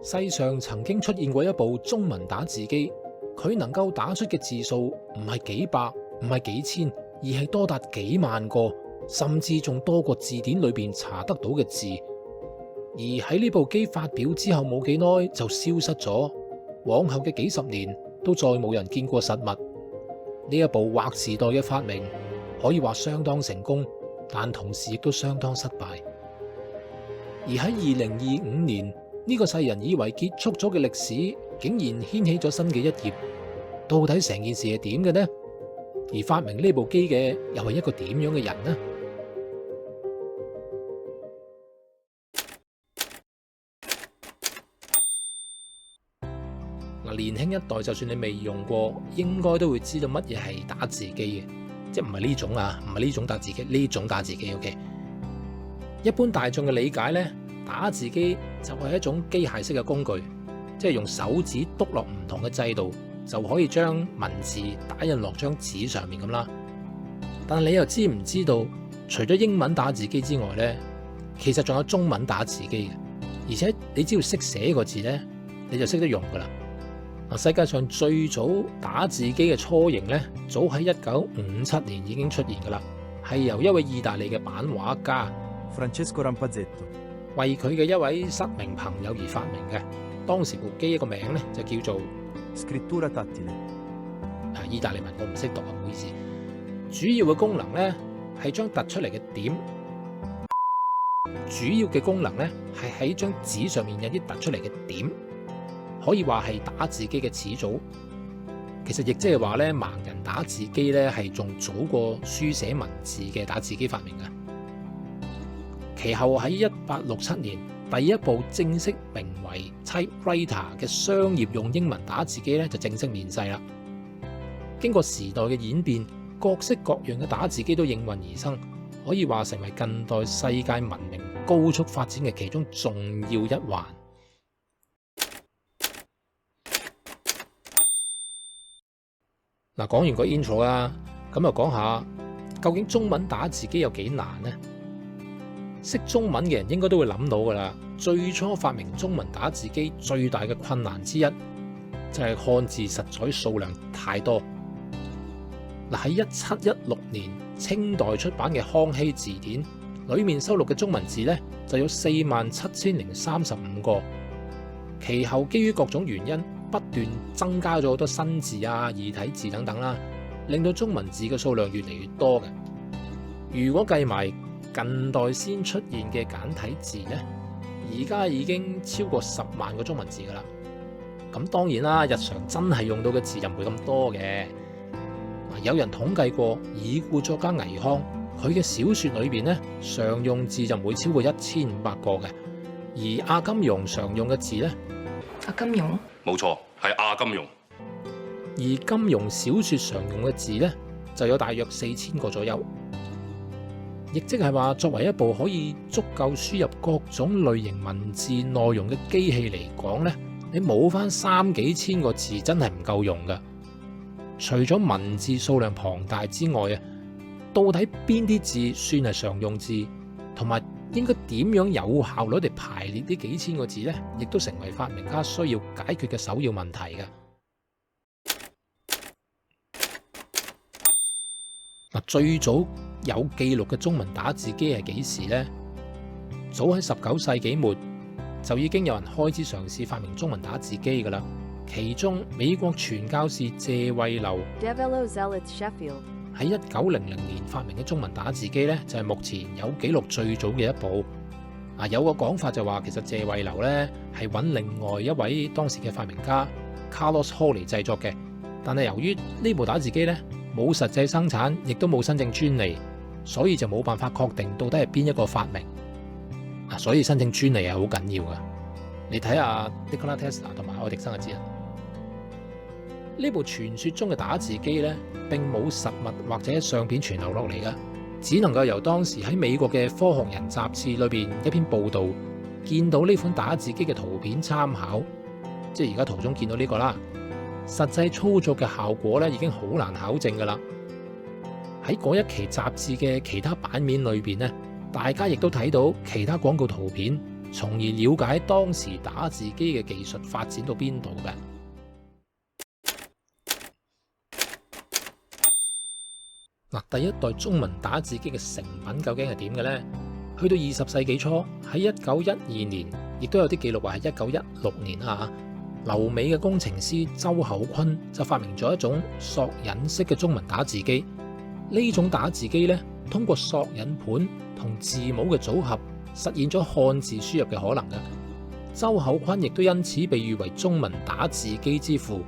世上曾經出現過一部中文打字機，佢能夠打出嘅字數唔係幾百，唔係幾千，而係多達幾萬個，甚至仲多過字典裏邊查得到嘅字。而喺呢部機發表之後冇幾耐就消失咗，往後嘅幾十年都再冇人見過實物。呢一部劃時代嘅發明可以話相當成功，但同時亦都相當失敗。而喺2025年，呢個世人以為結束咗嘅歷史，竟然掀起咗新嘅一頁。到底成件事係點嘅呢？而發明呢部機嘅又係一個點樣嘅人呢？年輕一代就算你未用過，應該都會知道乜嘢係打字機嘅，即係唔係呢種啊，唔係呢種打字機，呢種打字機。OK， 一般大眾嘅理解呢，打字機就係一種機械式嘅工具，即係用手指篤落唔同嘅掣度，就可以將文字打印落張紙上面咁啦。但係你又知唔知道，除咗英文打字機之外呢，其實仲有中文打字機嘅，而且你只要識寫個字呢，你就識得用噶啦。世界上最早打字機嘅雛形呢，早喺1957年已經出現噶啦，係由一位意大利嘅版畫家 Francesco Rampazzetto 為佢嘅一位失明朋友而發明嘅。當時部機一個名呢，就叫做 Scrittura tattile。意大利文我唔識讀啊，唔好意思。主要嘅功能呢，係將突出嚟嘅點，主要嘅功能呢，係喺張紙上面有啲突出嚟嘅點。可以話係打字機嘅始祖，其實亦即係話咧，盲人打字機咧係仲早過書寫文字嘅打字機發明嘅。其後喺1867年，第一部正式名為 Typewriter 嘅商業用英文打字機咧就正式面世啦。經過時代嘅演變，各式各樣嘅打字機都應運而生，可以話成為近代世界文明高速發展嘅其中重要一環。嗱，講完個 intro 啦，咁就講下究竟中文打字機有幾難呢？識中文嘅人應該都會諗到噶啦。最初發明中文打字機最大嘅困難之一就係漢字實在數量太多。嗱，喺1716年清代出版嘅《康熙字典》裏面收錄嘅中文字呢，就有47,035個。其後基於各種原因，不斷增加咗好多新字啊、異體字等等啦，令到中文字嘅數量越嚟越多嘅。如果計埋近代先出現嘅簡體字呢，而家已經超過10萬個中文字噶啦。咁當然啦，日常真係用到嘅字就唔會咁多嘅。有人統計過，已故作家倪匡佢嘅小說裏邊呢，常用字就唔會超過1500個嘅。而阿金庸常用嘅字呢，阿金庸？冇錯，係阿金庸。而金庸小說常用嘅字呢，就有大約4000個左右。亦即係話，作為一部可以足夠輸入各種類型文字內容嘅機器嚟講呢，你冇翻3、幾千個字真係唔夠用噶。除咗文字數量龐大之外啊，到底邊啲字算係常用字，同埋應該點樣有效率地排列呢幾千個字呢，亦都成為發明家需要解決嘅首要問題嘅。最早有記錄嘅中文打字機係幾時呢？早喺19世紀末就已經有人開始嘗試發明中文打字機㗎喇。其中美國傳教士謝惠流喺1900年發明嘅中文打字機呢，就係目前有紀錄最早嘅一部。有個講法就話，其實謝惠流呢係揾另外一位當時嘅發明家 Carlos Hall 嚟製作嘅，但係由於呢部打字機呢冇實際生產，亦都冇申請專利，所以就冇辦法確定到底係邊一個發明。所以申請專利係好緊要噶。你睇下 Nikola Tesla 同埋愛迪生就知啦。呢部傳說中嘅打字機呢，並冇實物或者相片傳流落嚟噶，只能夠由當時喺美國嘅科學人雜誌裏邊一篇報道見到呢款打字機嘅圖片參考，即係而家圖中見到呢個啦。實際操作嘅效果呢，已經好難考證噶啦。喺嗰一期雜誌嘅其他版面裏邊呢，大家亦都睇到其他廣告圖片，從而了解當時打字機嘅技術發展到邊度嘅。嗱，第一代中文打字機嘅成品究竟係點嘅呢？去到20世紀初，喺1912年，亦都有啲記錄話係1916年啊。留美嘅工程師周厚坤就發明咗一種索引式嘅中文打字機。呢種打字機呢，通過索引盤同字母嘅組合，實現咗漢字輸入嘅可能嘅。周厚坤亦都因此被譽為中文打字機之父。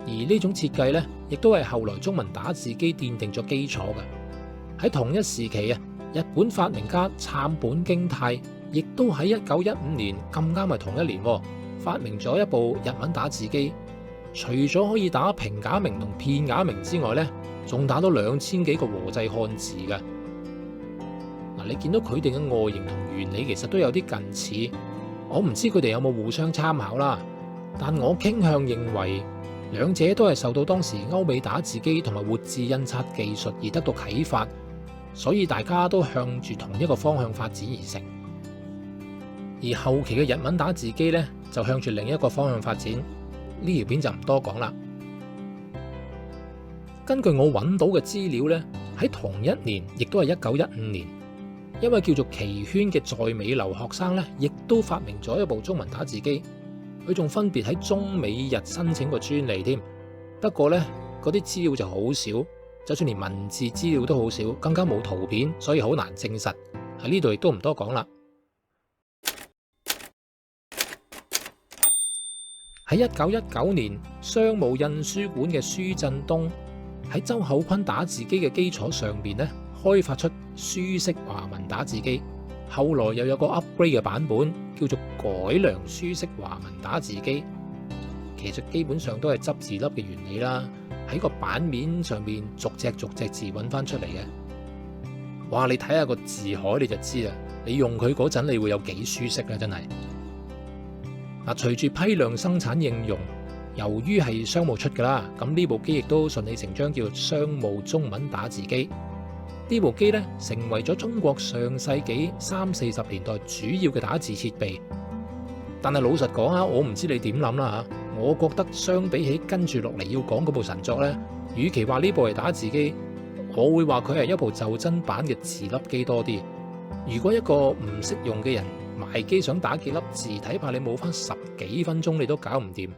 而呢種設計呢，亦都係後來中文打字機奠定咗基礎嘅。喺同一時期啊，日本發明家杉本京太亦都喺1915年咁啱係同一年，發明咗一部日文打字機。除咗可以打平假名同片假名之外呢，仲打到2000幾個和製漢字嘅。嗱，你見到佢哋嘅外形同原理其實都有啲近似，我唔知佢哋有冇互相參考啦，但我傾向認為兩者都係受到當時歐美打字機同埋活字印刷技術而得到啟發，所以大家都向住同一個方向發展而成。而後期嘅日文打字機呢，就向住另一個方向發展。呢條片就唔多講啦。根據我揾到嘅資料呢，喺同一年，亦都係1915年，一位叫做崎圈嘅在美留學生呢，亦都發明咗一部中文打字機。佢仲分別喺中美日申請過專利添，不過呢，嗰啲資料就好少，就算連文字資料都好少，更加冇圖片，所以好難證實。喺呢度亦都唔多講啦。喺1919年，商務印書館嘅舒振東喺周厚坤打字機嘅基礎上邊呢，開發出書式華文打字機。後來又有個 upgrade 嘅版本，叫做改良書式華文打字機。其實基本上都係執字粒嘅原理啦，喺個版面上面逐隻字揾翻出嚟嘅。哇！你睇下個字海你就知啦，你用佢嗰陣你會有幾舒適啦，真係。嗱，隨住批量生產應用，由於係商務出㗎啦，咁呢部機亦都順理成章叫做商務中文打字機。呢部機咧，成為咗中國上世紀30-40年代主要嘅打字設備。但係老實講啊，我唔知你點諗啦嚇。我覺得相比起跟住落嚟要講嗰部神作咧，與其話呢部係打字機，我會話佢係一部袖珍版嘅字粒機多啲。如果一個唔識用嘅人買機想打幾粒字，睇怕你冇翻10幾分鐘你都搞唔掂。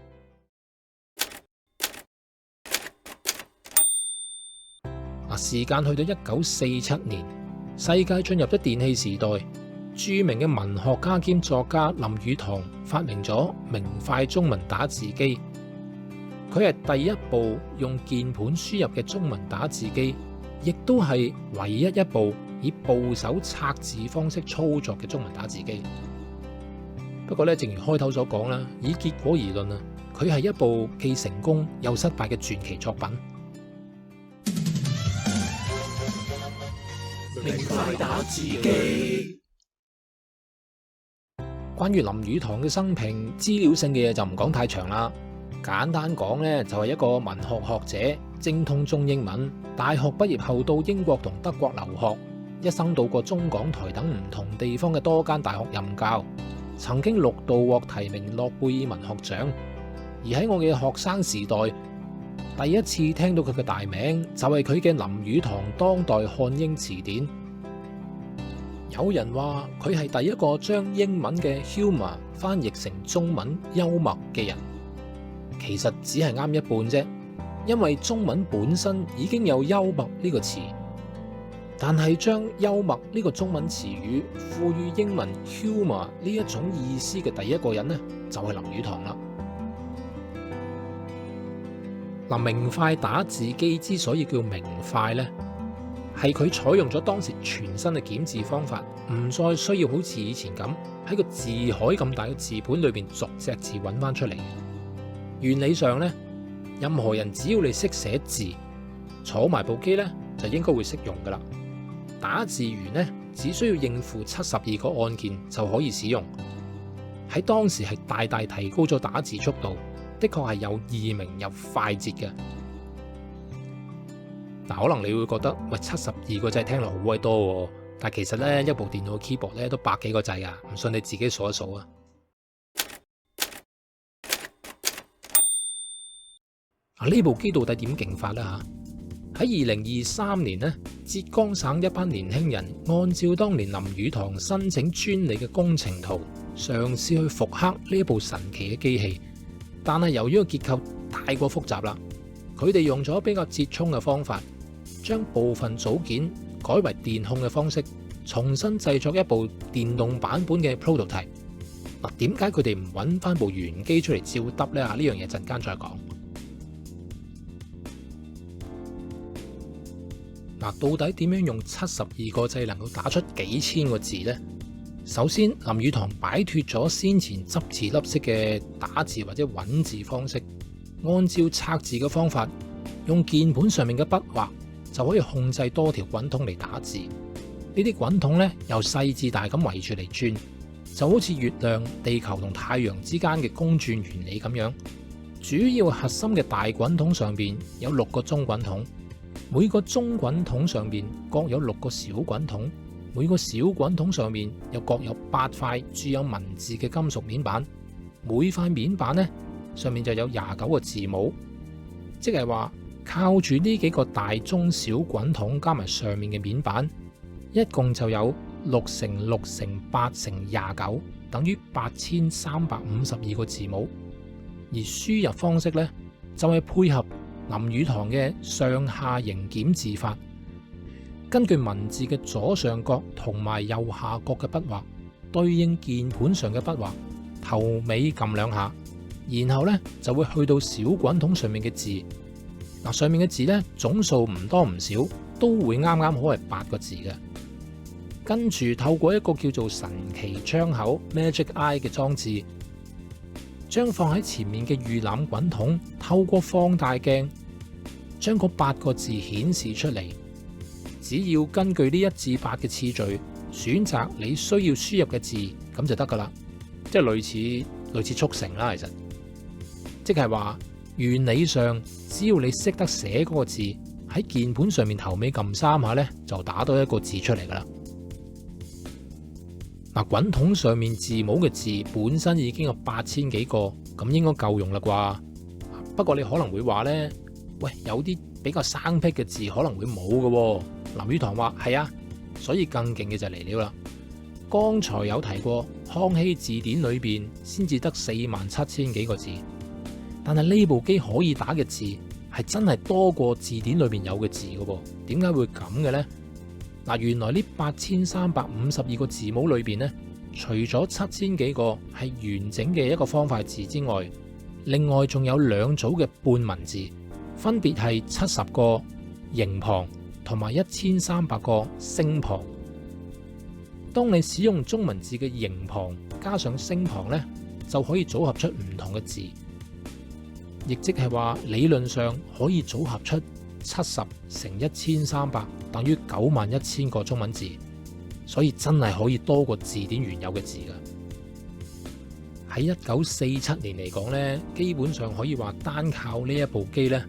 時間去到1947年，世界進入咗電氣時代。著名嘅文學家兼作家林語堂發明咗明快中文打字機。佢係第一部用鍵盤輸入嘅中文打字機，亦都係唯一一部以部首拆字方式操作嘅中文打字機。不過咧，正如開頭所講啦，以結果而論啊，佢係一部既成功又失敗嘅傳奇作品。明快打字機。關於林語堂嘅生平，資料性嘅嘢就唔講太長啦。簡單講呢，就係一個文學學者，精通中英文。大學畢業後到英國同德國留學，一生到過中港台等唔同地方嘅多間大學任教，曾經6度獲提名諾貝爾文學獎。而喺我嘅學生時代，第一次聽到佢嘅大名就係佢嘅林語堂當代漢英詞典。有人話佢係第一個將英文嘅 humor 翻譯成中文幽默嘅人，其實只係啱一半啫，因為中文本身已經有幽默呢個詞，但係將幽默呢個中文詞語賦予英文 humor 呢一種意思嘅第一個人呢，就係林語堂啦。明快打字機之所以叫明快呢，係佢採用咗當時全新嘅檢字方法，唔再需要好似以前咁喺個字海咁大嘅字盤裏邊逐隻字揾翻出嚟。原理上呢，任何人只要你識寫字，坐埋部機呢，就應該會識用噶啦。打字員呢，只需要應付72個按鍵就可以使用，喺當時係大大提高咗打字速度。的確係有易明又快捷嘅。可能你會覺得喂，72個真係聽落好鬼多喎，但其實咧一部電腦嘅 keyboard 咧都百幾個掣啊，唔信你自己數一數啊。呢部機到底點勁法呢？喺2023年呢，浙江省一班年輕人按照當年林語堂申請專利嘅工程圖，嘗試去復刻呢一部神奇嘅機器。但係由於個結構太過複雜啦，佢哋用咗比較折衷嘅方法，將部分組件改為電控嘅方式，重新製作一部電動版本嘅 prototype。嗱，點解佢哋唔揾翻部原機出嚟照揼呢？呢樣嘢陣間再講。到底點樣用72個掣能夠打出幾千個字呢？首先，林語堂擺脫咗先前執字粒式嘅打字或者揾字方式，按照拆字嘅方法，用鍵盤上面嘅筆畫就可以控制多條滾筒嚟打字。呢啲滾筒咧由細至大咁圍住嚟轉，就好似月亮、地球同太陽之間嘅公轉原理咁樣。主要核心嘅大滾筒上邊有6個中滾筒。每個中滾筒上面各有6個小滾筒，每個小滾筒上面又各有8塊注有文字嘅金屬面板，每塊面板呢上面就有29個字母，即係話靠住呢幾個大中小滾筒加埋上面嘅面板，一共就有6乘6乘8乘29，等於8352個字母。而輸入方式呢，就係配合林語堂嘅上下行檢字法，根據文字嘅左上角同埋右下角嘅筆畫對應鍵盤上嘅筆畫，頭尾撳2下，然後呢就會去到小滾筒上面嘅字。上面嘅字呢，總數唔多唔少，都會啱啱好係8個字嘅。跟住透過一個叫做神奇窗口 Magic Eye 嘅裝置，將放喺前面嘅預覽滾筒透過放大鏡將嗰8個字顯示出嚟。只要根據呢1至8嘅次序選擇你需要輸入嘅字，咁就得噶啦。即係類似速成啦，其實即係話原理上只要你識得寫嗰個字，喺鍵盤上面頭尾撳3下呢，就打到一個字出嚟噶啦。滾筒上面字母嘅字本身已經有8000幾個，咁應該夠用啦啩。不過你可能會話呢，喂，有啲比較生僻嘅字可能會冇嘅。林語堂話係啊，所以更勁嘅就嚟了啦。剛才有提過康熙字典裏邊先至得47000幾個字，但係呢部機可以打嘅字係真係多過字典裏邊有嘅字嘅噃。點解會咁嘅呢？原來呢8352個字母裏邊呢，除咗7000幾個係完整嘅一個方塊字之外，另外仲有2組嘅半文字，分別係70個形旁同埋1300個聲旁。當你使用中文字嘅形旁加上聲旁呢，就可以組合出唔同嘅字，亦即係話理論上可以組合出70乘1300等於91000個中文字，所以真係可以多過字典原有嘅字㗎。喺1947年嚟講呢，基本上可以話單靠呢一部機呢，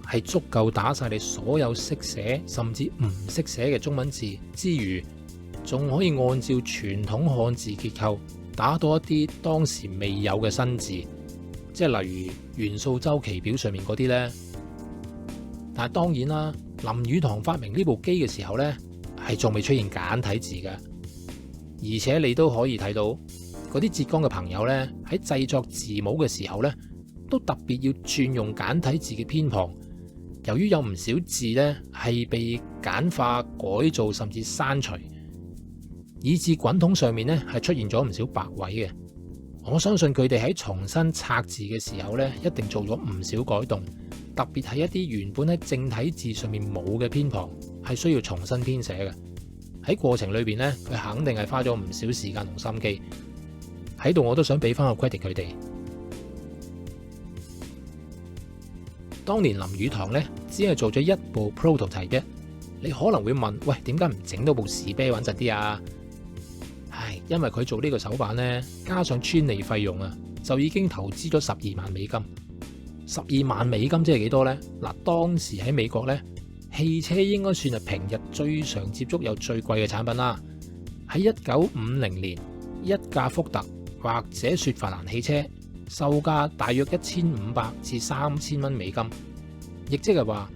係足夠打晒你所有識寫甚至唔識寫嘅中文字之餘，仲可以按照傳統漢字結構打到一啲當時未有嘅新字，即係例如元素周期表上面嗰啲呢。但係當然啦，林語堂發明呢部機嘅時候呢，係仲未出現簡體字嘅，而且你都可以睇到嗰啲浙江嘅朋友呢，喺製作字母嘅時候呢，都特別要轉用簡體字嘅偏旁。由於有唔少字呢係被簡化、改造甚至刪除，以致滾筒上面呢係出現咗唔少白位嘅。我相信佢哋喺重新拆字嘅時候呢，一定做咗唔少改動。特別係一啲原本喺正體字上面冇嘅偏旁，係需要重新編寫嘅。喺過程裏邊呢，佢肯定係花咗唔少時間同心機。喺度我都想俾翻個 credit 佢哋。當年林語堂呢，只係做咗1部 prototype 啫。你可能會問，喂，點解唔整到部士啤穩陣啲啊？因為佢做呢個手板呢，加上專利費用啊，就已經投資咗12萬美金。12萬美金即係幾多呢？當時喺美國呢，汽車應該算係平日最常接觸又最貴嘅產品啦。喺1950年，一架福特或者雪佛蘭汽車售價大約1500至3000蚊美金，亦即係話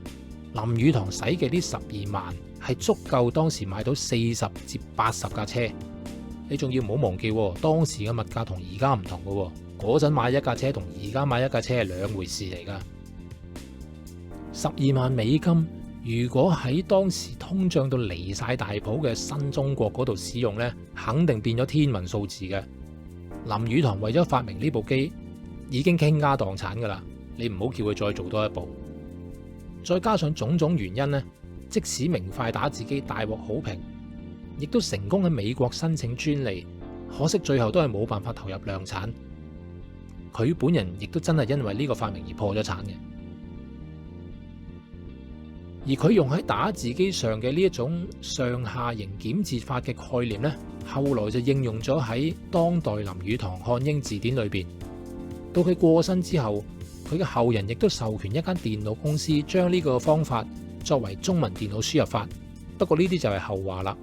林語堂使嘅呢12萬係足夠當時買到40至80架車。你仲要唔好忘記，當時嘅物價同而家唔同嘅，嗰陣買一架車同而家買一架車係兩回事嚟㗎。12萬美金，如果喺當時通脹到離晒大譜嘅新中國嗰度使用呢，肯定變咗天文數字嘅。林語堂為咗發明呢部機，已經傾家蕩產㗎啦，你唔好叫佢再做多一步。再加上種種原因呢，即使明快打字機大獲好評，亦都成功喺美國申請專利，可惜最後都係冇辦法投入量產。佢本人亦都真係因為呢個發明而破咗產嘅。而佢用喺打字機上嘅呢一種上下型檢字法嘅概念呢，後來就應用咗喺當代林語堂漢英字典裏邊。到佢過身之後，佢嘅後人亦都授權一間電腦公司將呢個方法作為中文電腦輸入法。不過呢啲就係後話啦。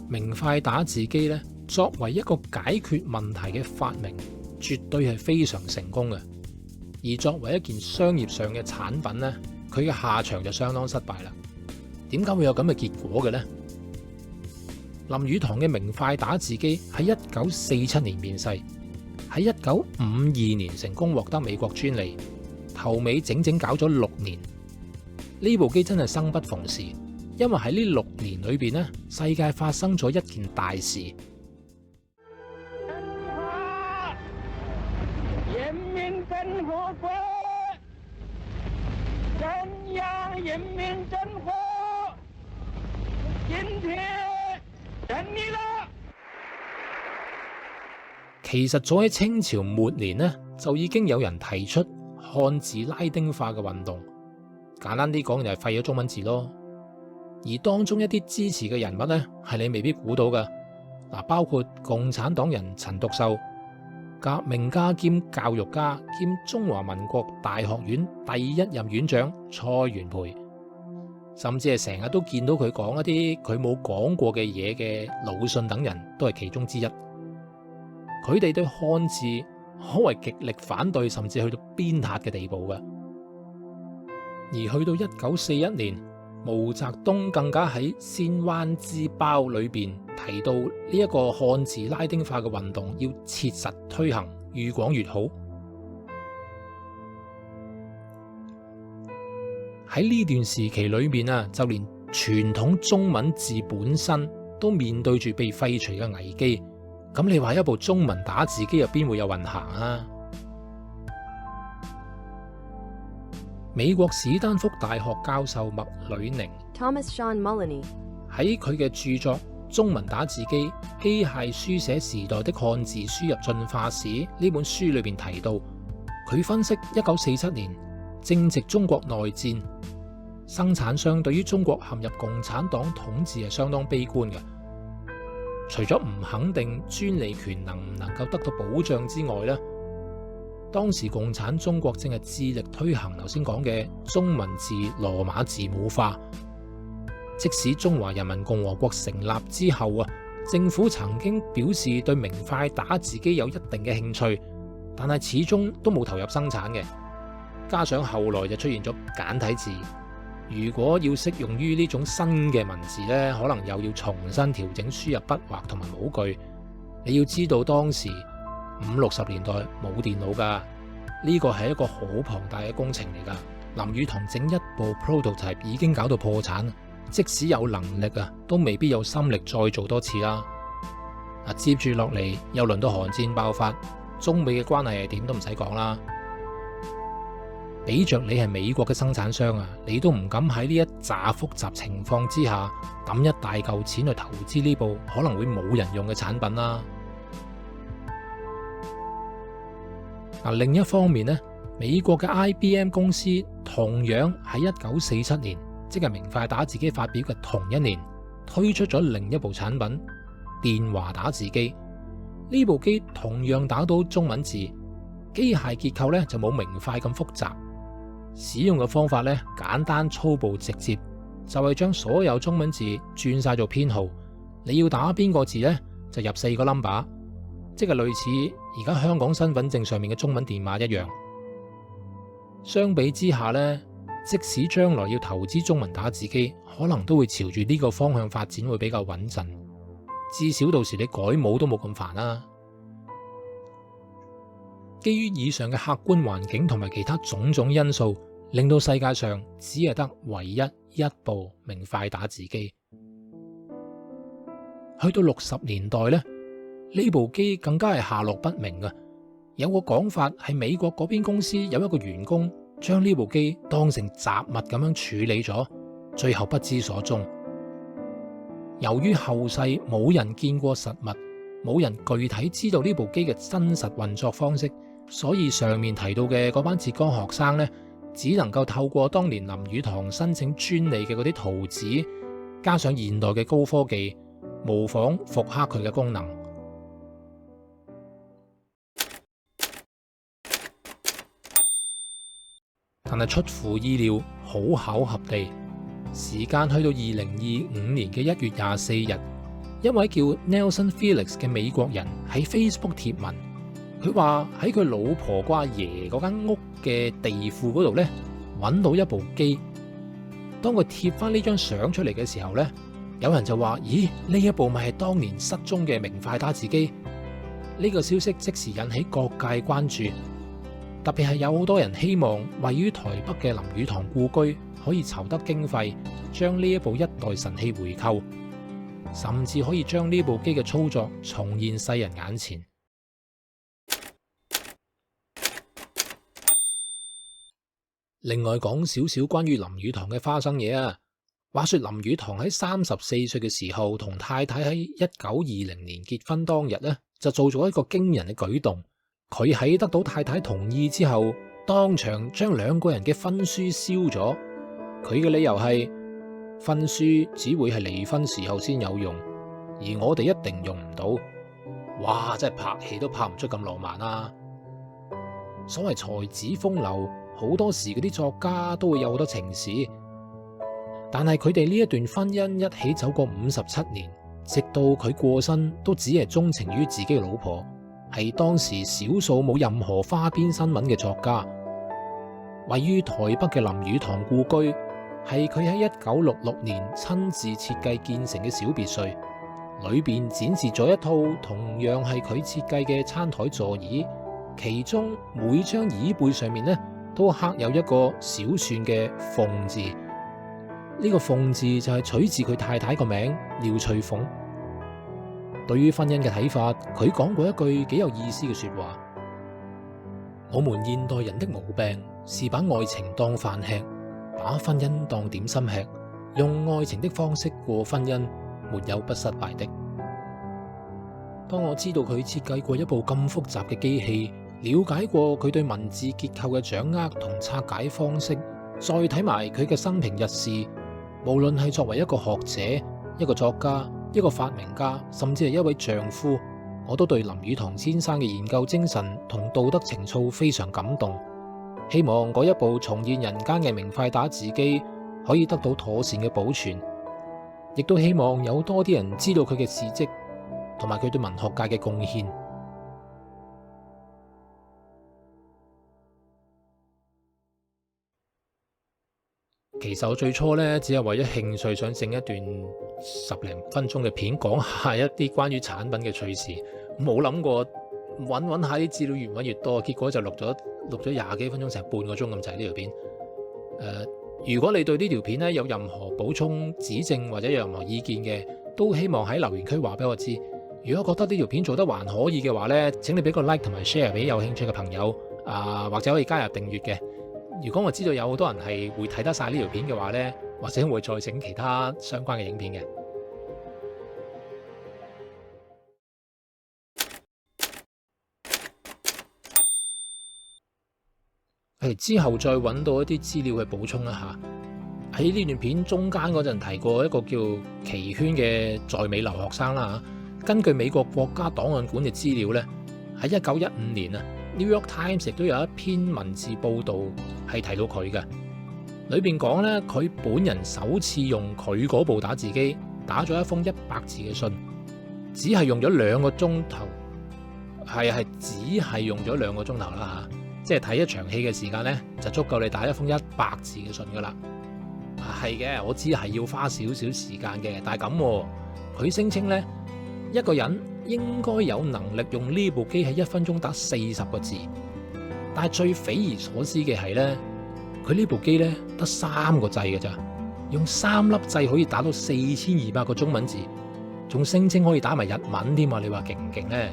明快打字機呢，作為一個解決問題嘅發明，絕對係非常成功嘅。而作為一件商業上嘅產品呢，佢嘅下場就相當失敗啦。點解會有咁嘅結果嘅呢？林語堂嘅明快打字機喺1947年面世，喺1952年成功獲得美國專利，頭尾整整搞咗6年。呢部機真係生不逢時，因為喺呢6年裏邊呢，世界發生咗一件大事。人民共和國，中央人民政府，今天等你啦！其實早喺清朝末年呢，就已經有人提出漢字拉丁化嘅運動，簡單啲講就係廢咗中文字咯。而當中一啲支持嘅人物呢，係你未必估到㗎。包括共產黨人陳獨秀、革命家兼教育家兼中華民國大學院第一任院長蔡元培，甚至係成日都見到佢講一啲佢冇講過嘅嘢嘅魯迅等人，都係其中之一。佢哋對漢字可謂極力反對，甚至去到鞭撻嘅地步㗎。而去到1941年，毛澤東更加喺《先灣之胞》裏邊提到呢一個漢字拉丁化嘅運動要切實推行，越廣越好。喺呢段時期裏面啊，就連傳統中文字本身都面對住被廢除嘅危機。咁你話一部中文打字機入邊會有運行啊？美國史丹福大學教授麥呂寧 Thomas Sean Mullany 喺佢嘅著作《中文打字機：機械書寫時代的漢字輸入進化史》呢本書裏邊提到，佢分析1947年正值中國內戰，生產商對於中國陷入共產黨統治係相當悲觀嘅。除咗唔肯定專利權能唔能夠得到保障之外呢，當時共產中國正係致力推行頭先講嘅中文字羅馬字母化。即使中華人民共和國成立之後啊，政府曾經表示對明快打字機有一定嘅興趣，但係始終都冇投入生產嘅。加上後來就出現咗簡體字，如果要適用於呢種新嘅文字呢，可能又要重新調整輸入筆畫同埋模具。你要知道當時50、60年代冇電腦㗎，呢個係一個好龐大嘅工程嚟㗎。林語堂整一部 prototype 已經搞到破產，即使有能力啊，都未必有心力再做多次啦。接住落嚟又輪到韓戰爆發，中美嘅關係係點都唔使講啦。俾着你係美國嘅生產商啊，你都唔敢喺呢一紮複雜情況之下抌一大嚿錢去投資呢部可能會冇人用嘅產品啦。另一方面呢，美國嘅 IBM 公司同樣喺1947年，即係明快打字機發表嘅同一年，推出咗另一部產品電話打字機。呢部機同樣打到中文字，機械結構咧就冇明快咁複雜，使用嘅方法咧簡單粗暴直接，就係將所有中文字轉晒做編號。你要打邊個字咧，就入4個 number， 即係類似而家香港身份證上面嘅中文電話一樣。相比之下咧，即使將來要投資中文打字機，可能都會朝住呢個方向發展，會比較穩陣。至少到時你改模都冇咁煩啦。基於以上嘅客觀環境同埋其他種種因素，令到世界上只係得唯一一部明快打字機。去到60年代咧，呢部機更加係下落不明嘅。有個講法係美國嗰邊公司有一個員工將呢部機當成雜物咁樣處理咗，最後不知所蹤。由於後世冇人見過實物，冇人具體知道呢部機嘅真實運作方式，所以上面提到嘅嗰班浙江學生呢，只能夠透過當年林語堂申請專利嘅嗰啲圖紙，加上現代嘅高科技，模仿復刻佢嘅功能。但係出乎意料，好巧合地，時間去到2025年嘅1月24日，一位叫 Nelson Felix 嘅美國人喺 Facebook 貼文，佢話喺佢老婆個阿爺嗰間屋嘅地庫嗰度呢，揾到一部機。當佢貼翻呢張相出嚟嘅時候呢，有人就話：咦，呢一部咪係當年失蹤嘅明快打字機？呢個消息即時引起各界關注。特別係有好多人希望位於台北嘅林語堂故居可以籌得經費，將呢一部一代神器回購，甚至可以將呢部機嘅操作重現世人眼前。另外講少少關於林語堂嘅花生嘢啊，話說林語堂喺34歲嘅時候，同太太喺1920年結婚當日呢，就做咗一個驚人嘅舉動。佢喺得到太太同意之後，當場將2個人嘅婚書燒咗。佢嘅理由係婚書只會係離婚時候先有用，而我哋一定用唔到。哇！真係拍戲都拍唔出咁浪漫啊！所謂才子風流，好多時嗰啲作家都會有好多情史，但係佢哋呢一段婚姻一起走過57年，直到佢過身都只係鍾情於自己嘅老婆。係當時少數冇任何花邊新聞嘅作家。位於台北嘅林語堂故居，係佢喺1966年親自設計建成嘅小別墅，裏邊展示咗一套同樣係佢設計嘅餐台座椅，其中每張椅背上面呢都刻有一個小篆嘅鳳字。呢個鳳字就係取自佢太太個名廖翠鳳。對於婚姻嘅睇法，佢講過一句幾有意思嘅說話：我們現代人的毛病是把愛情當飯吃，把婚姻當點心吃，用愛情的方式過婚姻，沒有不失敗的。當我知道佢設計過一部咁複雜嘅機器，了解過佢對文字結構嘅掌握同拆解方式，再睇埋佢嘅生平軼事，無論係作為一個學者、一個作家、一個發明家，甚至係一位丈夫，我都對林語堂先生嘅研究精神同道德情操非常感動。希望嗰一部重現人間嘅明快打字機可以得到妥善嘅保存，亦都希望有多啲人知道佢嘅事蹟同埋佢對文學界嘅貢獻。其實我最初呢，只係為咗興趣想整一段10零分鐘嘅片，講下一啲關於產品嘅趣事，冇諗過揾下啲資料越揾越多，結果就錄咗20幾分鐘，成半個鐘咁滯呢條片。如果你對呢條片呢有任何補充指正或者有任何意見嘅，都希望喺留言區話俾我知。如果覺得呢條片做得還可以嘅話呢，請你俾個 like 同埋 share 俾有興趣嘅朋友，或者可以加入訂閱嘅。如果我知道有好多人係會睇得晒呢條片嘅話呢，或者會再整其他相關嘅影片嘅。之後再揾到一啲資料去補充一下。喺呢段片中間嗰陣提過一個叫奇圈嘅在美留學生啦。根據美國國家檔案館嘅資料呢，喺1915年啊， New York Times 亦都有一篇文字報導係提到佢嘅，裏邊講咧佢本人首次用佢嗰部打字機打咗一封100字嘅信，只係用咗2個鐘頭，只係用咗2個鐘頭啦嚇，即係睇一場戲嘅時間咧就足夠你打一封100字嘅信噶啦。係嘅，我知係要花少少時間嘅，但係咁佢聲稱咧一個人應該有能力用呢部機喺1分鐘打40個字，但係最匪夷所思嘅係咧，佢呢部機咧得3個掣嘅咋，用3粒掣可以打到4200個中文字，仲聲稱可以打埋日文添啊！你話勁唔勁呢？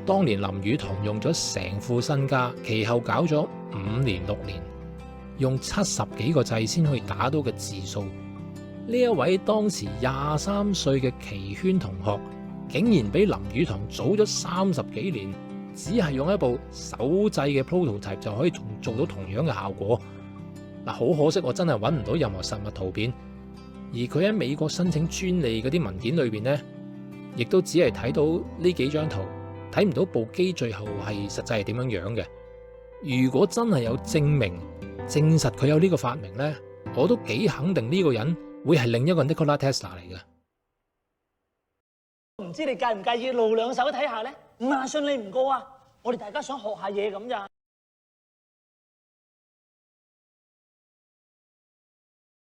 當年林語堂用咗成副身家，其後搞咗5年6年，用70幾個掣先可以打到嘅字數。呢一位當時23歲嘅奇圈同學，竟然比林語堂早咗30幾年，只係用一部手製嘅 prototype 就可以做到同樣嘅效果。嗱，好可惜我真係揾唔到任何實物圖片，而佢喺美國申請專利嗰啲文件裏邊呢，亦都只係睇到呢幾張圖，睇唔到部機最後係實際係點樣樣嘅。如果真係有證實佢有呢個發明呢，我都幾肯定呢個人會係另一個 Nikola Tesla 嚟嘅。唔知你介唔介意露兩手睇下咧？唔係信你唔過啊！我哋大家想學下嘢咁咋。